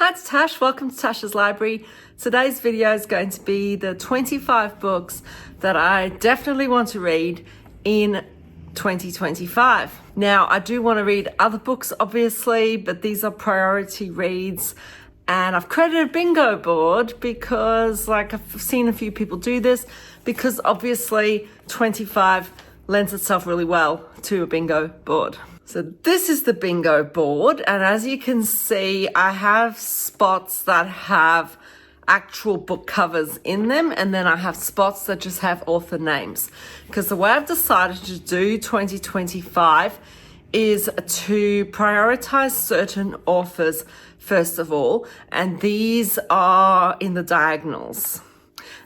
Hi, it's Tash. Welcome to Tash's Library. Today's video is going to be the 25 books that I definitely want to read in 2025. Now, I do want to read other books, obviously, but these are priority reads. And I've created a bingo board because, I've seen a few people do this, because obviously 25 lends itself really well to a bingo board. So this is the bingo board, and as you can see, I have spots that have actual book covers in them, and then I have spots that just have author names. Because the way I've decided to do 2025 is to prioritize certain authors first of all, and these are in the diagonals.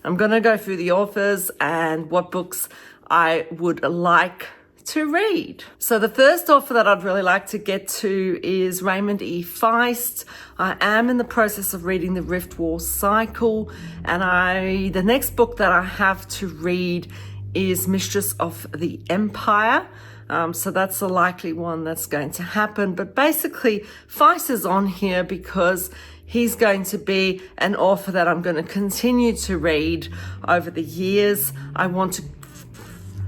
I'm going to go through the authors and what books I would like to read. So the first author that I'd really like to get to is Raymond E. Feist. I am in the process of reading the Rift War Cycle, and the next book that I have to read is Mistress of the Empire. So that's a likely one that's going to happen. But basically, Feist is on here because he's going to be an author that I'm going to continue to read over the years. I want to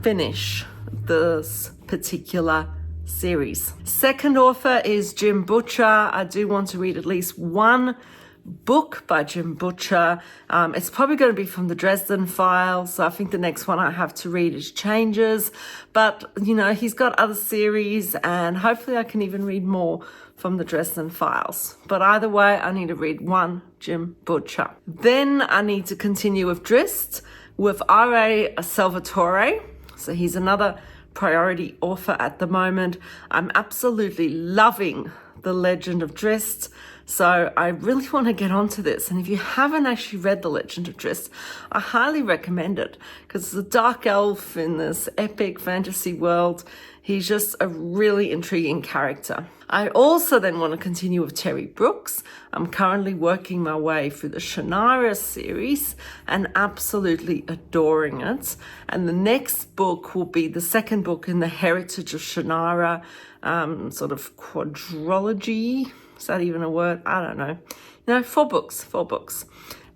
finish this particular series. Second author is Jim Butcher. I do want to read at least one book by Jim Butcher. It's probably going to be from the Dresden Files. So I think the next one I have to read is Changes. But, he's got other series, and hopefully I can even read more from the Dresden Files. But either way, I need to read one Jim Butcher. Then I need to continue with Drizzt with R.A. Salvatore. So he's another priority author at the moment. I'm absolutely loving The Legend of Drizzt. So I really want to get onto this. And if you haven't actually read The Legend of Drizzt, I highly recommend it, because it's a dark elf in this epic fantasy world. He's just a really intriguing character. I also then want to continue with Terry Brooks. I'm currently working my way through the Shannara series and absolutely adoring it. And the next book will be the second book in the Heritage of Shannara, sort of quadrology. Is that even a word? I don't know. 4 books.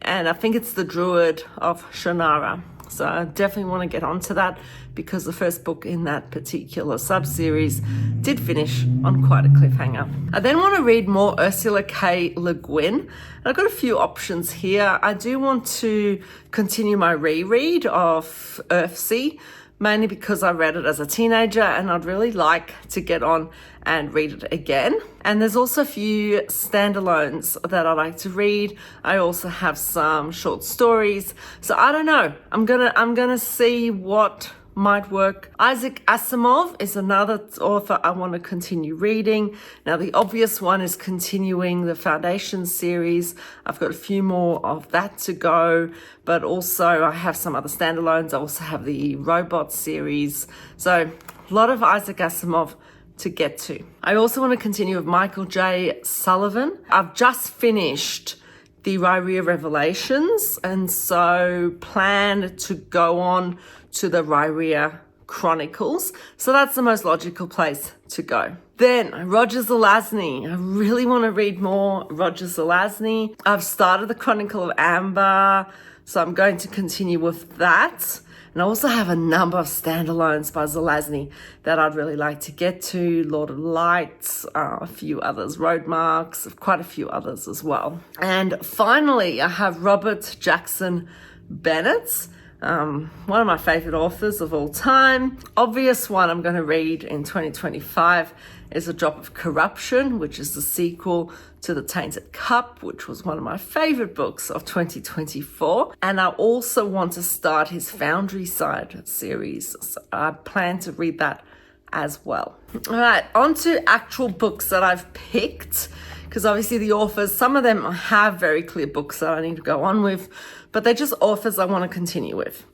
And I think it's the Druid of Shannara. So I definitely want to get onto that, because the first book in that particular sub-series did finish on quite a cliffhanger. I then want to read more Ursula K. Le Guin. I've got a few options here. I do want to continue my reread of Earthsea, mainly because I read it as a teenager and I'd really like to get on and read it again. And there's also a few standalones that I like to read. I also have some short stories. So I don't know. I'm gonna see what might work. Isaac Asimov is another author I want to continue reading. Now, the obvious one is continuing the Foundation series. I've got a few more of that to go, but also I have some other standalones. I also have the Robot series. So a lot of Isaac Asimov to get to. I also want to continue with Michael J. Sullivan. I've just finished the Rhyria Revelations, and so plan to go on to the Rhyria Chronicles. So that's the most logical place to go. Then Roger Zelazny. I really want to read more Roger Zelazny. I've started the Chronicle of Amber, so I'm going to continue with that. And I also have a number of standalones by Zelazny that I'd really like to get to. Lord of Light, a few others, Roadmarks, quite a few others as well. And finally, I have Robert Jackson Bennett, one of my favorite authors of all time. Obvious one I'm going to read in 2025 is A Drop of Corruption, which is the sequel to The Tainted Cup, which was one of my favorite books of 2024. And I also want to start his Foundryside series. So I plan to read that as well. All right, on to actual books that I've picked, because obviously the authors, some of them have very clear books that I need to go on with, but they're just authors I want to continue with.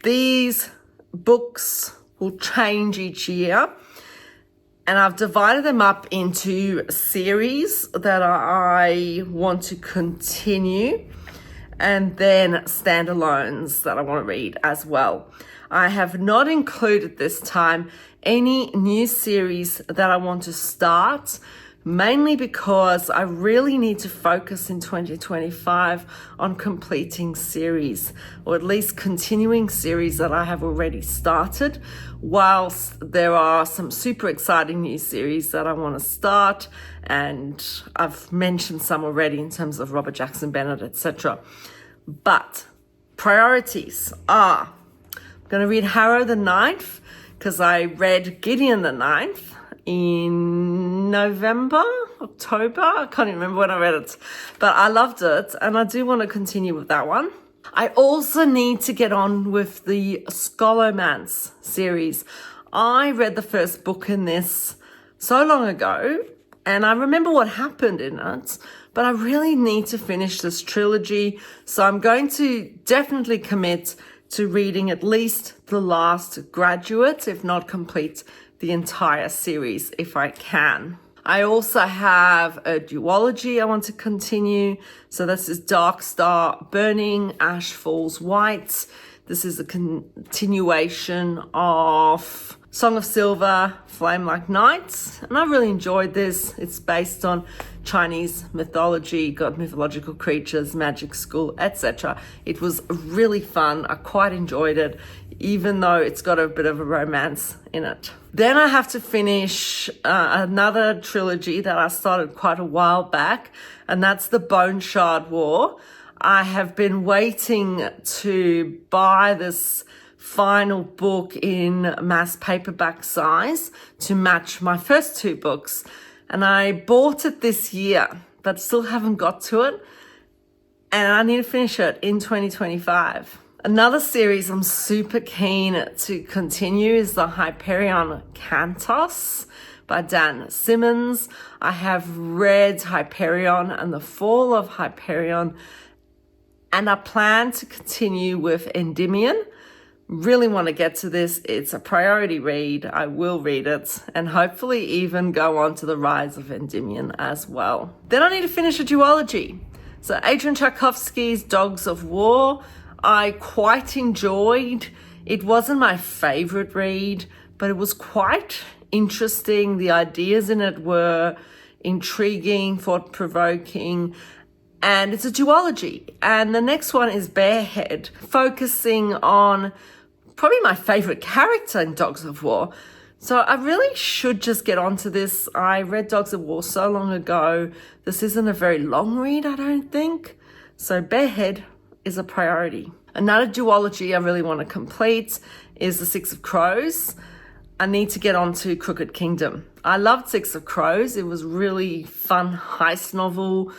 These books will change each year, and I've divided them up into series that I want to continue, and then standalones that I want to read as well. I have not included this time any new series that I want to start, mainly because I really need to focus in 2025 on completing series, or at least continuing series that I have already started, whilst there are some super exciting new series that I want to start, and I've mentioned some already in terms of Robert Jackson Bennett, etc. But priorities are, I'm going to read Harrow the Ninth, because I read Gideon the Ninth in October. I can't even remember when I read it, but I loved it and I do want to continue with that one. I also need to get on with the Scholomance series. I read the first book in this so long ago and I remember what happened in it, but I really need to finish this trilogy. So I'm going to definitely commit to reading at least the last Graduate, if not complete the entire series if I can. I also have a duology I want to continue. So this is Dark Star Burning, Ash Falls White. This is a continuation of Song of Silver, Flame Like Nights. And I really enjoyed this. It's based on Chinese mythology, got mythological creatures, magic school, etc. It was really fun. I quite enjoyed it, even though it's got a bit of a romance in it. Then I have to finish another trilogy that I started quite a while back, and that's the Bone Shard War. I have been waiting to buy this final book in mass paperback size to match my first two books. And I bought it this year, but still haven't got to it. And I need to finish it in 2025. Another series I'm super keen to continue is the Hyperion Cantos by Dan Simmons. I have read Hyperion and the Fall of Hyperion, and I plan to continue with Endymion. Really want to get to this. It's a priority read. I will read it and hopefully even go on to the Rise of Endymion as well. Then I need to finish a duology. So Adrian Tchaikovsky's Dogs of War, I quite enjoyed. It wasn't my favorite read, but it was quite interesting. The ideas in it were intriguing, thought-provoking, and it's a duology. And the next one is Barehead, focusing on probably my favorite character in Dogs of War. So I really should just get onto this. I read Dogs of War so long ago. This isn't a very long read, I don't think. So Barehead is a priority. Another duology I really want to complete is The Six of Crows. I need to get on to Crooked Kingdom. I loved Six of Crows. It was really fun heist novel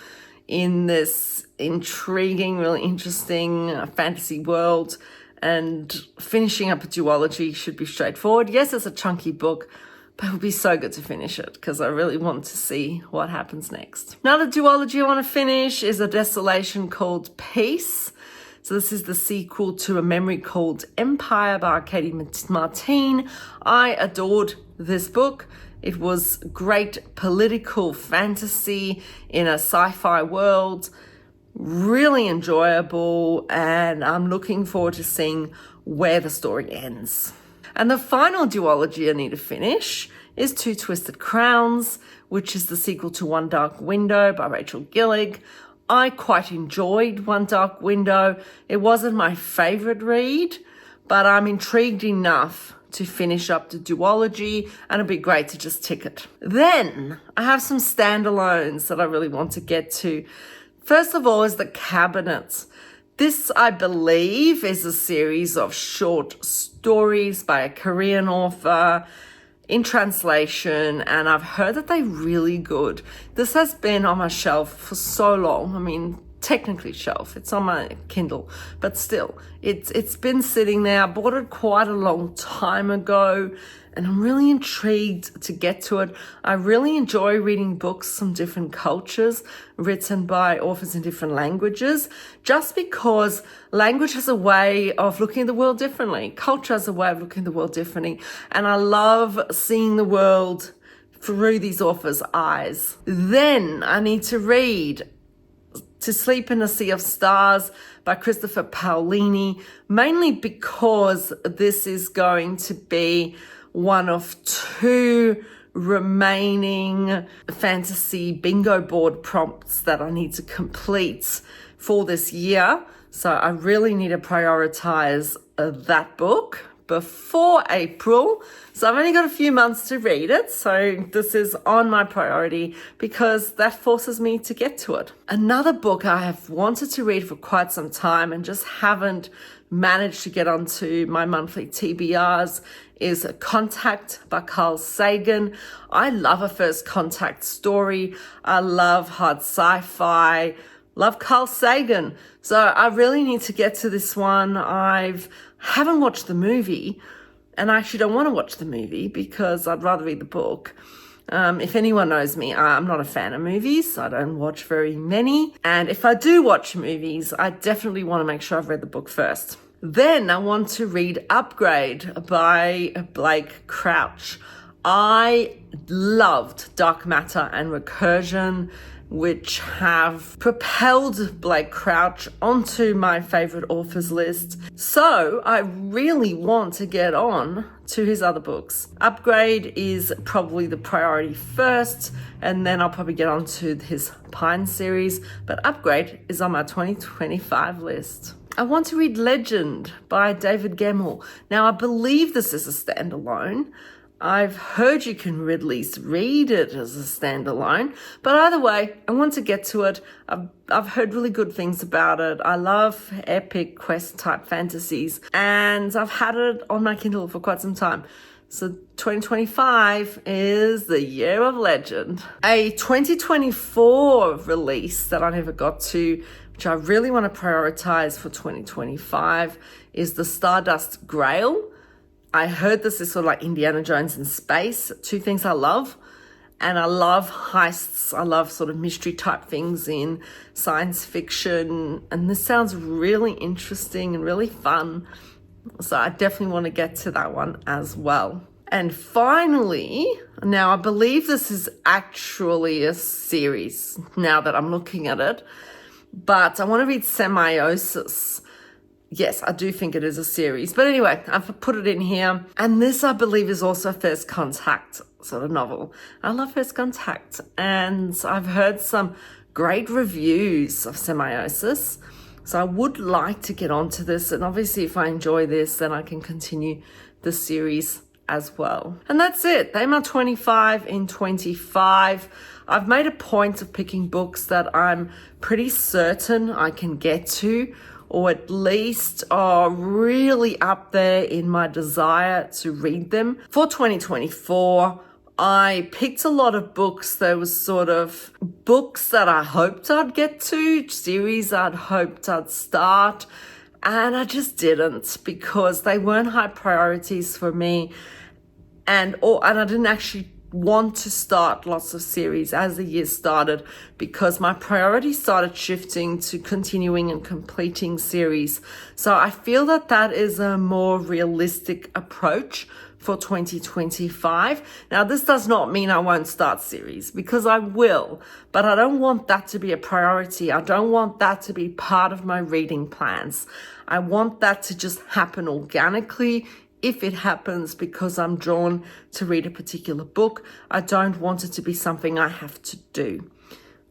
in this intriguing, really interesting fantasy world. And finishing up a duology should be straightforward. Yes, it's a chunky book, but it would be so good to finish it because I really want to see what happens next. Another duology I want to finish is A Desolation Called Peace. So this is the sequel to A Memory Called Empire by Arcady Martine. I adored this book. It was great political fantasy in a sci-fi world. Really enjoyable, and I'm looking forward to seeing where the story ends. And the final duology I need to finish is Two Twisted Crowns, which is the sequel to One Dark Window by Rachel Gillig. I quite enjoyed One Dark Window. It wasn't my favorite read, but I'm intrigued enough to finish up the duology, and it'd be great to just tick it. Then I have some standalones that I really want to get to. First of all is The Cabinet. This, I believe, is a series of short stories by a Korean author in translation, and I've heard that they're really good. This has been on my shelf for so long. I mean, technically shelf, it's on my Kindle, but still, it's been sitting there. I bought it quite a long time ago, and I'm really intrigued to get to it. I really enjoy reading books from different cultures written by authors in different languages, just because language has a way of looking at the world differently. Culture has a way of looking at the world differently. And I love seeing the world through these authors' eyes. Then I need to read To Sleep in a Sea of Stars by Christopher Paolini, mainly because this is going to be one of two remaining fantasy bingo board prompts that I need to complete for this year. So I really need to prioritize that book before April. So I've only got a few months to read it. So this is on my priority because that forces me to get to it. Another book I have wanted to read for quite some time and just haven't managed to get onto my monthly TBRs is Contact by Carl Sagan. I love a first contact story. I love hard sci-fi. Love Carl Sagan. So I really need to get to this one. Haven't watched the movie, and I actually don't want to watch the movie because I'd rather read the book. If anyone knows me, I'm not a fan of movies. So I don't watch very many. And if I do watch movies, I definitely want to make sure I've read the book first. Then I want to read Upgrade by Blake Crouch. I loved Dark Matter and Recursion, which have propelled Blake Crouch onto my favorite authors list. So I really want to get on to his other books. Upgrade is probably the priority first, and then I'll probably get on to his Pine series, but Upgrade is on my 2025 list. I want to read Legend by David Gemmell. Now, I believe this is a standalone. I've heard you can at least read it as a standalone, but either way, I want to get to it. I've heard really good things about it. I love epic quest type fantasies, and I've had it on my Kindle for quite some time. So 2025 is the year of Legend. A 2024 release that I never got to, which I really want to prioritize for 2025, is The Stardust Grail. I heard this is sort of like Indiana Jones in space. Two things I love. And I love heists. I love sort of mystery type things in science fiction. And this sounds really interesting and really fun. So I definitely want to get to that one as well. And finally, now I believe this is actually a series now that I'm looking at it, but I want to read Semiosis. Yes, I do think it is a series. But anyway, I've put it in here. And this, I believe, is also a First Contact sort of novel. I love First Contact. And I've heard some great reviews of Semiosis. So I would like to get onto this. And obviously, if I enjoy this, then I can continue the series as well. And that's it. They're my 25 in 25. I've made a point of picking books that I'm pretty certain I can get to, or at least are really up there in my desire to read them. For 2024, I picked a lot of books that was sort of books that I hoped I'd get to, series I'd hoped I'd start, and I just didn't because they weren't high priorities for me. And I didn't actually want to start lots of series as the year started because my priorities started shifting to continuing and completing series. So I feel that that is a more realistic approach for 2025. Now, this does not mean I won't start series because I will, but I don't want that to be a priority. I don't want that to be part of my reading plans. I want that to just happen organically. If it happens because I'm drawn to read a particular book, I don't want it to be something I have to do.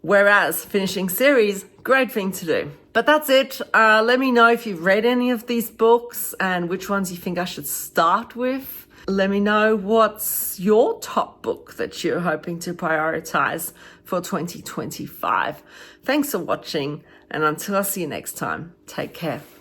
Whereas finishing series, great thing to do. But that's it. Let me know if you've read any of these books and which ones you think I should start with. Let me know what's your top book that you're hoping to prioritize for 2025. Thanks for watching, and until I see you next time, take care.